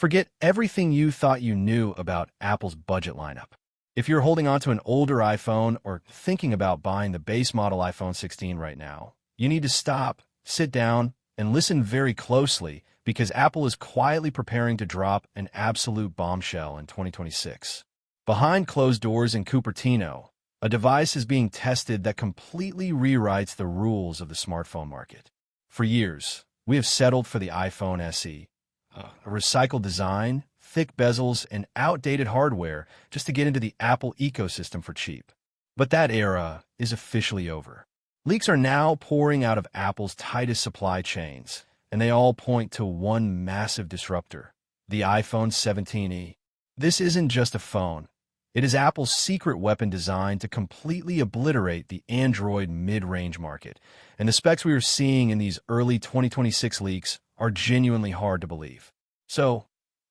Forget everything you thought you knew about Apple's budget lineup. If you're holding on to an older iPhone or thinking about buying the base model iPhone 16 right now, you need to stop, sit down, and listen very closely because Apple is quietly preparing to drop an absolute bombshell in 2026. Behind closed doors in Cupertino, a device is being tested that completely rewrites the rules of the smartphone market. For years, we have settled for the iPhone SE, a recycled design, thick bezels, and outdated hardware just to get into the Apple ecosystem for cheap. But that era is officially over. Leaks are now pouring out of Apple's tightest supply chains, and they all point to one massive disruptor, the iPhone 17e. This isn't just a phone. It is Apple's secret weapon designed to completely obliterate the Android mid-range market, and the specs we are seeing in these early 2026 leaks are genuinely hard to believe. So,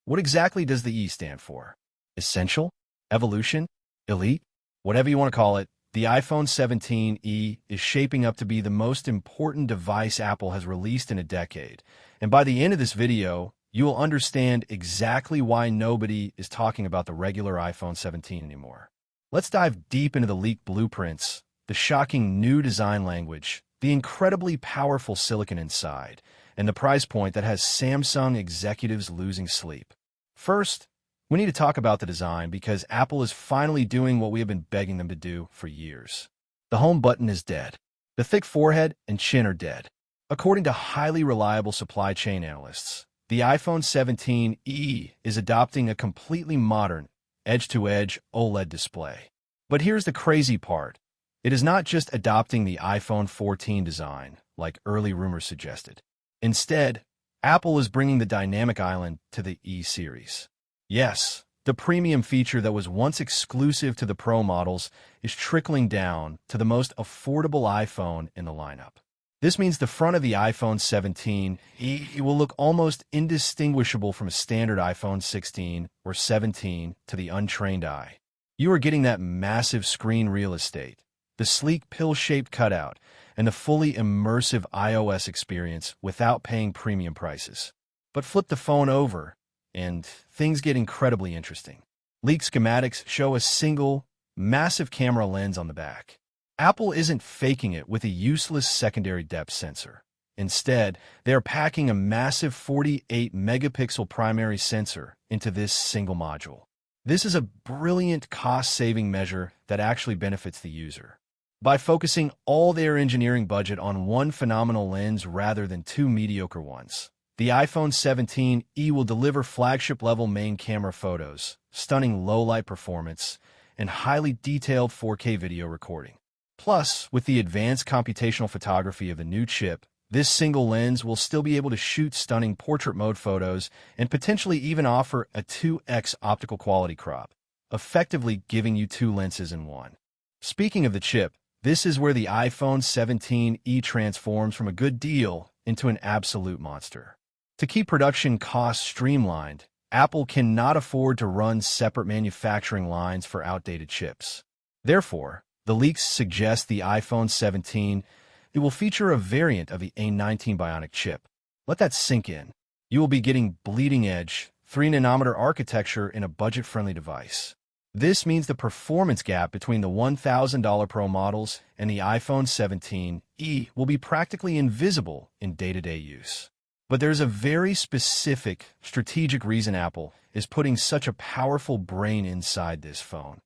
what exactly does the E stand for? Essential? Evolution? Elite? Whatever you want to call it, the iPhone 17e is shaping up to be the most important device Apple has released in a decade, and by the end of this video, you will understand exactly why nobody is talking about the regular iPhone 17 anymore. Let's dive deep into the leaked blueprints, the shocking new design language, the incredibly powerful silicon inside, and the price point that has Samsung executives losing sleep. First, we need to talk about the design because Apple is finally doing what we have been begging them to do for years. The home button is dead. The thick forehead and chin are dead. According to highly reliable supply chain analysts, the iPhone 17e is adopting a completely modern, edge-to-edge OLED display. But here's the crazy part. It is not just adopting the iPhone 14 design, like early rumors suggested. Instead, Apple is bringing the dynamic island to the E series. Yes, the premium feature that was once exclusive to the Pro models is trickling down to the most affordable iPhone in the lineup. This means the front of the iPhone 17e will look almost indistinguishable from a standard iPhone 16 or 17 to the untrained eye. You are getting that massive screen real estate, the sleek pill-shaped cutout, and the fully immersive iOS experience without paying premium prices. But flip the phone over, and things get incredibly interesting. Leaked schematics show a single, massive camera lens on the back. Apple isn't faking it with a useless secondary depth sensor. Instead, they are packing a massive 48-megapixel primary sensor into this single module. This is a brilliant cost-saving measure that actually benefits the user. By focusing all their engineering budget on one phenomenal lens rather than two mediocre ones, the iPhone 17e will deliver flagship-level main camera photos, stunning low-light performance, and highly detailed 4K video recording. Plus, with the advanced computational photography of the new chip, this single lens will still be able to shoot stunning portrait mode photos and potentially even offer a 2x optical quality crop, effectively giving you two lenses in one. Speaking of the chip, this is where the iPhone 17e transforms from a good deal into an absolute monster. To keep production costs streamlined, Apple cannot afford to run separate manufacturing lines for outdated chips. Therefore, the leaks suggest the iPhone 17 will feature a variant of the A19 Bionic chip. Let that sink in. You will be getting bleeding-edge, 3-nanometer architecture in a budget-friendly device. This means the performance gap between the $1,000 Pro models and the iPhone 17e will be practically invisible in day-to-day use. But there's a very specific, strategic reason Apple is putting such a powerful brain inside this phone: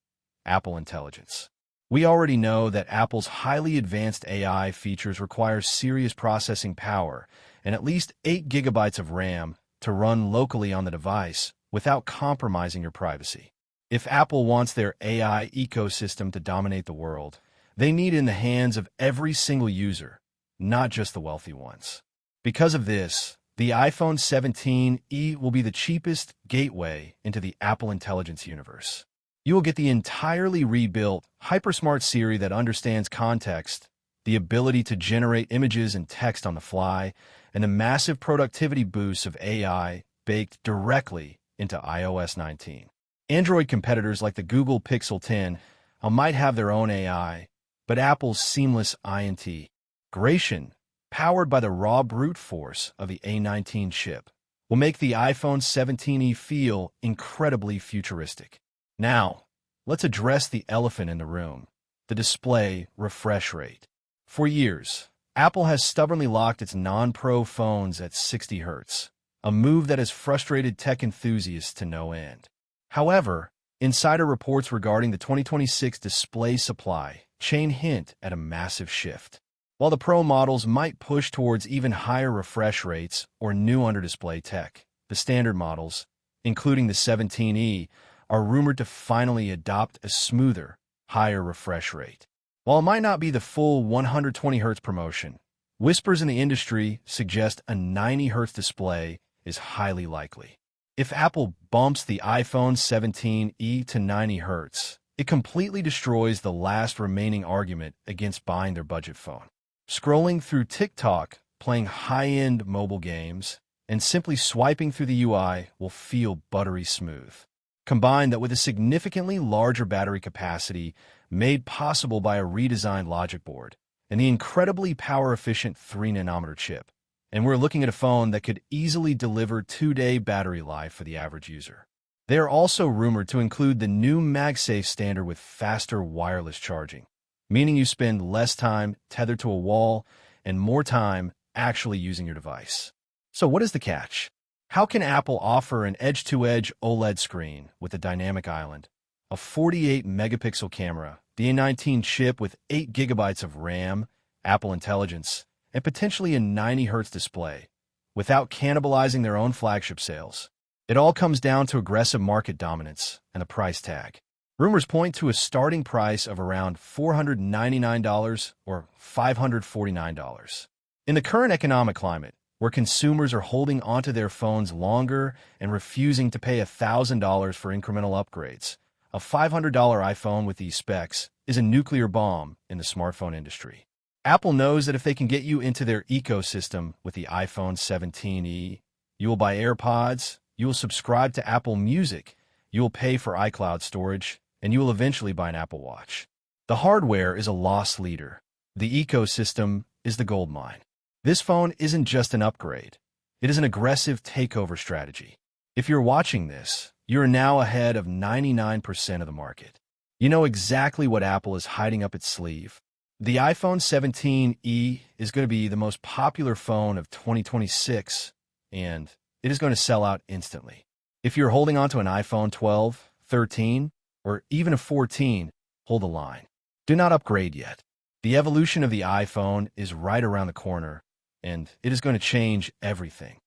Apple Intelligence. We already know that Apple's highly advanced AI features require serious processing power and at least 8 gigabytes of RAM to run locally on the device without compromising your privacy. If Apple wants their AI ecosystem to dominate the world, they need it in the hands of every single user, not just the wealthy ones. Because of this, the iPhone 17e will be the cheapest gateway into the Apple Intelligence universe. You will get the entirely rebuilt, hypersmart Siri that understands context, the ability to generate images and text on the fly, and the massive productivity boosts of AI baked directly into iOS 19. Android competitors like the Google Pixel 10 might have their own AI, but Apple's seamless integration, powered by the raw brute force of the A19 chip, will make the iPhone 17e feel incredibly futuristic. Now, let's address the elephant in the room, the display refresh rate. For years, Apple has stubbornly locked its non-Pro phones at 60 Hz, a move that has frustrated tech enthusiasts to no end. However, insider reports regarding the 2026 display supply chain hint at a massive shift. While the Pro models might push towards even higher refresh rates or new under-display tech, the standard models, including the 17e, are rumored to finally adopt a smoother, higher refresh rate. While it might not be the full 120 Hz promotion, whispers in the industry suggest a 90 Hz display is highly likely. If Apple bumps the iPhone 17e to 90 Hz, it completely destroys the last remaining argument against buying their budget phone. Scrolling through TikTok, playing high-end mobile games, and simply swiping through the UI will feel buttery smooth. Combine that with a significantly larger battery capacity made possible by a redesigned logic board and the incredibly power-efficient 3nm chip, and we're looking at a phone that could easily deliver 2-day battery life for the average user. They are also rumored to include the new MagSafe standard with faster wireless charging, meaning you spend less time tethered to a wall and more time actually using your device. So what is the catch? How can Apple offer an edge-to-edge OLED screen with a dynamic island, a 48-megapixel camera, the A19 chip with 8 GB of RAM, Apple Intelligence, and potentially a 90 Hz display, without cannibalizing their own flagship sales? It all comes down to aggressive market dominance and a price tag. Rumors point to a starting price of around $499 or $549. In the current economic climate, where consumers are holding onto their phones longer and refusing to pay $1,000 for incremental upgrades, a $500 iPhone with these specs is a nuclear bomb in the smartphone industry. Apple knows that if they can get you into their ecosystem with the iPhone 17e, you will buy AirPods, you will subscribe to Apple Music, you will pay for iCloud storage, and you will eventually buy an Apple Watch. The hardware is a loss leader. The ecosystem is the gold mine. This phone isn't just an upgrade. It is an aggressive takeover strategy. If you're watching this, you are now ahead of 99% of the market. You know exactly what Apple is hiding up its sleeve. The iPhone 17e is going to be the most popular phone of 2026, and it is going to sell out instantly. If you're holding on to an iPhone 12, 13, or even a 14, hold the line. Do not upgrade yet. The evolution of the iPhone is right around the corner, and it is going to change everything.